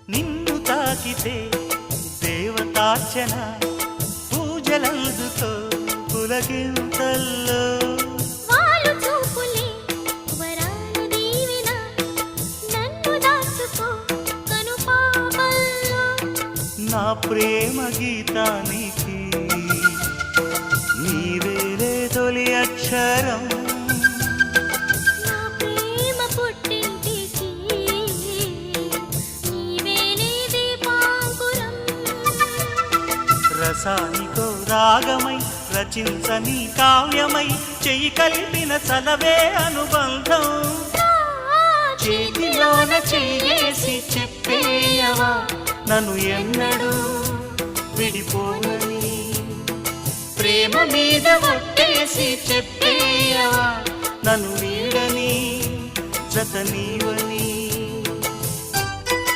నిన్ను తాకితే దేవతార్చన పూజలందుతో పులకింతల్లో వాళ్ళు చూపులే వరాలు దీవెన నన్ను దాచుకో కనుపాపల్లో నా ప్రేమ గీతానికి నీవేలే తొలి అక్షరం నా ప్రేమ పుట్టింటికి నీవేలే దీపాంకురం రసానికో రాగమై రచించని కావ్యమై చెయ్యి కలిపిన చలవే అనుబంధం చేతిలోన చేసి చెప్పేయవా నన్ను ఎన్నడూ విడిపోనని ప్రేమ మీద ఒట్టేసి చెప్పేయవా నన్ను వీడని జత నీవని